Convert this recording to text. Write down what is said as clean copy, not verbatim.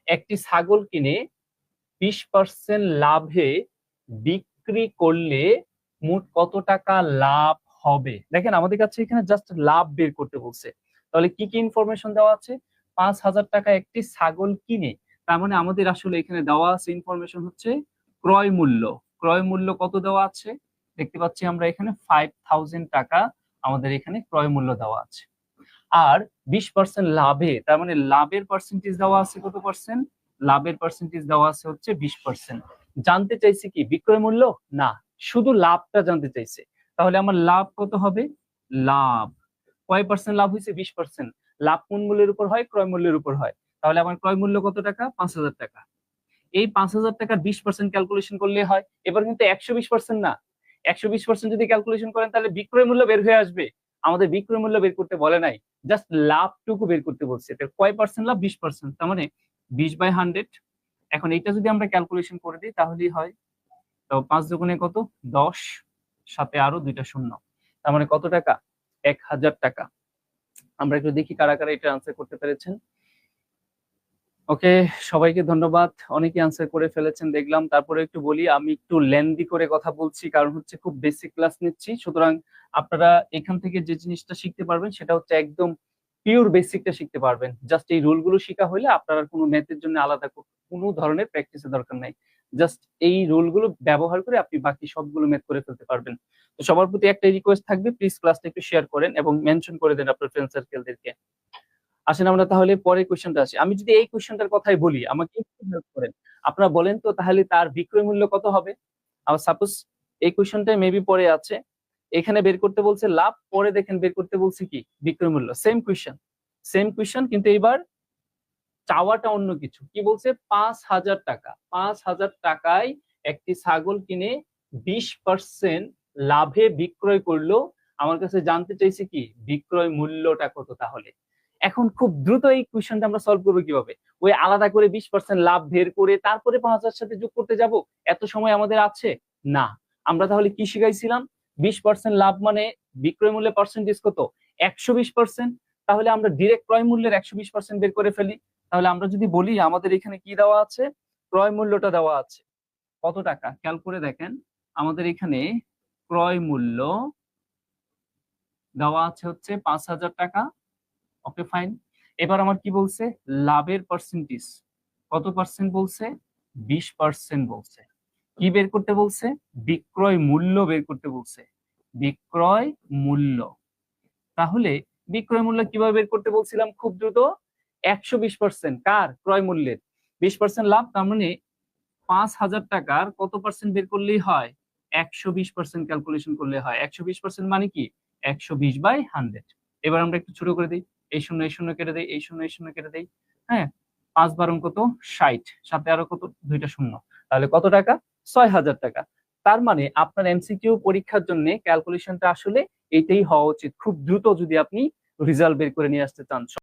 একটি ছাগল কিনে 20% লাভে বিক্রি করলে মোট কত টাকা লাভ হবে? দেখেন আমাদের কাছে এখানে জাস্ট লাভ বের করতে বলছে। তাহলে কি কি ইনফরমেশন দেওয়া আছে? 5,000 টাকা একটি ছাগল কিনে, তার মানে আমাদের আসলে এখানে দেওয়া আছে ইনফরমেশন হচ্ছে ক্রয় মূল্য। ক্রয় মূল্য কত দেওয়া আছে? দেখতে পাচ্ছি আমরা এখানে 5,000 টাকা আমাদের এখানে ক্রয় মূল্য দেওয়া আছে। আর 20% লাভে, তার মানে লাভের পার্সেন্টেজ দেওয়া আছে কত পার্সেন্ট? লাভের পার্সেন্টেজ দেওয়া আছে হচ্ছে 20%। জানতে চাইছে কি বিক্রয় মূল্য? না, শুধু লাভটা জানতে চাইছে। তাহলে আমার লাভ কত হবে? লাভ কয় পার্সেন্ট লাভ হয়েছে? 20%। লাভ কোন মূল্যের উপর হয়? ক্রয় মূল্যের উপর হয়। তাহলে আমার ক্রয় মূল্য কত টাকা? 5,000 টাকা। এই 5,000 টাকার 20% ক্যালকুলেশন করলে হয়। এবার কিন্তু 120% না, 120% যদি ক্যালকুলেশন করেন তাহলে বিক্রয় মূল্য বের হয়ে আসবে। আমাদের বিক্রয় মূল্য বের করতে বলে নাই, জাস্ট লাভটুকু বের করতে বলছে। কয় পার্সেন্ট লাভ? 20%, তার মানে 20/100। এখন এইটা যদি আমরা ক্যালকুলেশন করে দিই তাহলেই হয়। তো 5 দুগুণে কত? 10, সাথে আরো দুইটা শূন্য, তার মানে কত টাকা? 1,000 টাকা। আমরা একটু দেখি কারা কারা এটা আনসার করতে পেরেছেন। ওকে, সবাইকে ধন্যবাদ। অনেকে আনসার করে ফেলেছেন দেখলাম। তারপরে একটু বলি, আমি একটু লেন্দি করে কথা বলছি কারণ হচ্ছে খুব বেসিক ক্লাস নিচ্ছি, সুতরাং আপনারা এখান থেকে যে জিনিসটা শিখতে পারবেন সেটা হচ্ছে একদম পিওর বেসিকটা শিখতে পারবেন। জাস্ট এই রুলগুলো শেখা হলে আপনারা কোনো ম্যাথের জন্য আলাদা কোনো ধরনের প্র্যাকটিসের দরকার নাই। জাস্ট এই রুলগুলো ব্যবহার করে আপনি বাকি সবগুলো ম্যাথ করে ফেলতে পারবেন। তো সবার প্রতি একটা রিকোয়েস্ট থাকবে, প্লিজ ক্লাসটা একটু শেয়ার করেন এবং মেনশন করে দেন আপনার ফ্রেন্ড সার্কেলদেরকে। আসেন আমরা তাহলে পরের কোয়েশ্চেনটা আসি। আমি যদি এই কোয়েশ্চেনটার কথাই বলি, আমাকে একটু হেল্প করেন। আপনারা বলেন তো তাহলে তার বিক্রয় মূল্য কত হবে? আমার সাপোজ এই কোয়েশ্চেনটাই মেবি পরে আছে, এখানে বের করতে বলছে লাভ, পরে দেখেন বের করতে বলছে কি বিক্রয় মূল্য। সেম কোয়েশ্চেন, সেম কোয়েশ্চেন, কিন্তু এবার চাওয়াটা অন্য কিছু। কি বলছে? 5,000 টাকা। 5,000 টাকায় একটি ছাগল কিনে 20% লাভে বিক্রয় করলো। আমার কাছে জানতে চাইছে কি বিক্রয় মূল্যটা কত। তাহলে এখন খুব দ্রুত এই কোয়েশ্চেনটা আমরা সলভ করবো কিভাবে? ওই আলাদা করে 20% লাভ বের করে তারপরে 5,000 সাথে যোগ করতে যাব? এত সময় আমাদের আছে না। আমরা তাহলে কি শিখাইছিলাম? 20% লাভ মানে বিক্রয় মূল্যের পার্সেন্টেজ কত? 120%। তাহলে আমরা ডিরেক্ট ক্রয় মূল্যের 120% বের করে ফেলি। তাহলে আমরা যদি বলি আমাদের এখানে কি দেওয়া আছে? ক্রয় মূল্যটা দেওয়া আছে কত টাকা, খেয়াল করে দেখেন। আমাদের এখানে ক্রয় মূল্য দেওয়া আছে হচ্ছে 5,000 টাকা। Okay fine. এবার আমার কি বলছে? লাভের পার্সেন্টেজ কত পার্সেন্ট বলছে? 20% বলছে। কি বের করতে বলছে? বিক্রয় মূল্য বের করতে বলছে। বিক্রয় মূল্য। তাহলে বিক্রয় মূল্য কিভাবে বের করতে বলছিলাম খুব দ্রুত? 120%। কার? ক্রয় মূল্যের। 20% লাভ, তার মানে 5,000 টাকার কত পার্সেন্ট বের করলেই হয়? 120% ক্যালকুলেশন করলে হয়। 120% মানে কি? 120/100। এবার আমরা একটু ছোট করে দিই, এই শূন্য এই শূন্য কেটে দেই, এই শূন্য এই শূন্য কেটে দেই। হ্যাঁ, 5 কত? 60, সাথে আরো কত? দুইটা শূন্য। তাহলে কত টাকা? 6,000 টাকা। তার মানে আপনার এমসিকিউ পরীক্ষার জন্য ক্যালকুলেশনটা আসলে এইটাই হওয়া উচিত, খুব দ্রুত যদি আপনি রেজাল্ট বের করে নিয়ে আসতে চান।